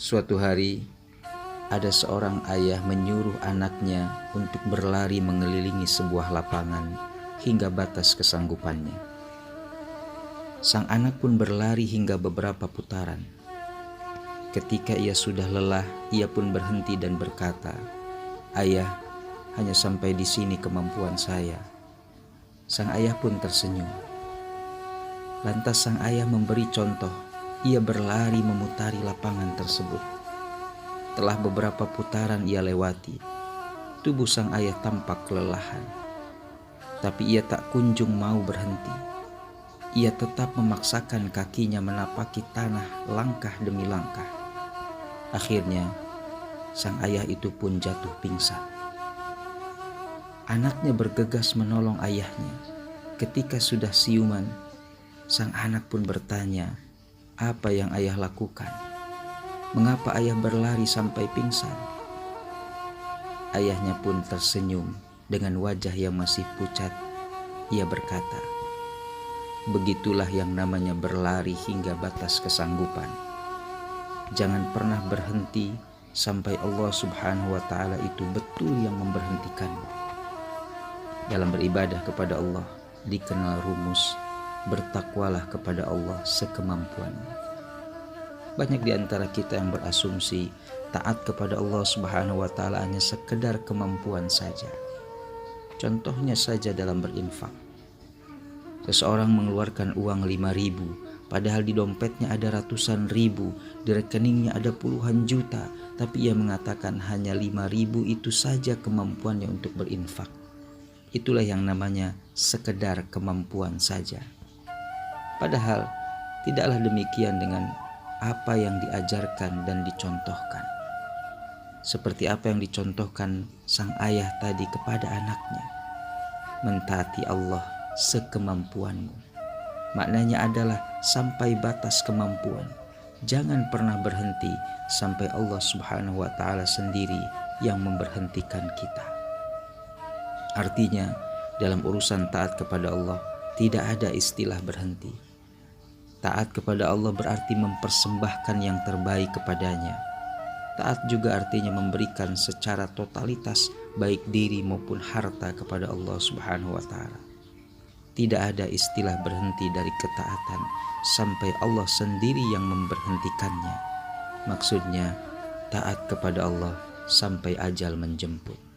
Suatu hari, ada seorang ayah menyuruh anaknya untuk berlari mengelilingi sebuah lapangan hingga batas kesanggupannya. Sang anak pun berlari hingga beberapa putaran. Ketika ia sudah lelah, ia pun berhenti dan berkata, "Ayah, hanya sampai di sini kemampuan saya." Sang ayah pun tersenyum. Lantas sang ayah memberi contoh. Ia berlari memutari lapangan tersebut. Telah beberapa putaran ia lewati, tubuh sang ayah tampak kelelahan. Tapi ia tak kunjung mau berhenti. Ia tetap memaksakan kakinya menapaki tanah langkah demi langkah. Akhirnya, sang ayah itu pun jatuh pingsan. Anaknya bergegas menolong ayahnya. Ketika sudah siuman, sang anak pun bertanya, apa yang ayah lakukan? Mengapa ayah berlari sampai pingsan? Ayahnya pun tersenyum dengan wajah yang masih pucat. Ia berkata, begitulah yang namanya berlari hingga batas kesanggupan. Jangan pernah berhenti sampai Allah Subhanahu wa Ta'ala itu betul yang memberhentikanmu. Dalam beribadah kepada Allah dikenal rumus bertakwalah kepada Allah sekemampuanmu. Banyak di antara kita yang berasumsi taat kepada Allah Subhanahu wa Ta'ala hanya sekedar kemampuan saja. Contohnya saja dalam berinfak. Seseorang mengeluarkan uang 5.000, padahal di dompetnya ada ratusan ribu, di rekeningnya ada puluhan juta, tapi ia mengatakan hanya 5.000 itu saja kemampuannya untuk berinfak. Itulah yang namanya sekedar kemampuan saja. Padahal tidaklah demikian dengan apa yang diajarkan dan dicontohkan. Seperti apa yang dicontohkan sang ayah tadi kepada anaknya. Mentaati Allah sekemampuanmu. Maknanya adalah sampai batas kemampuan. Jangan pernah berhenti sampai Allah Subhanahu wa Ta'ala sendiri yang memberhentikan kita. Artinya, dalam urusan taat kepada Allah tidak ada istilah berhenti. Taat kepada Allah berarti mempersembahkan yang terbaik kepadanya. Taat juga artinya memberikan secara totalitas baik diri maupun harta kepada Allah Subhanahu wa Ta'ala. Tidak ada istilah berhenti dari ketaatan sampai Allah sendiri yang memberhentikannya. Maksudnya taat kepada Allah sampai ajal menjemput.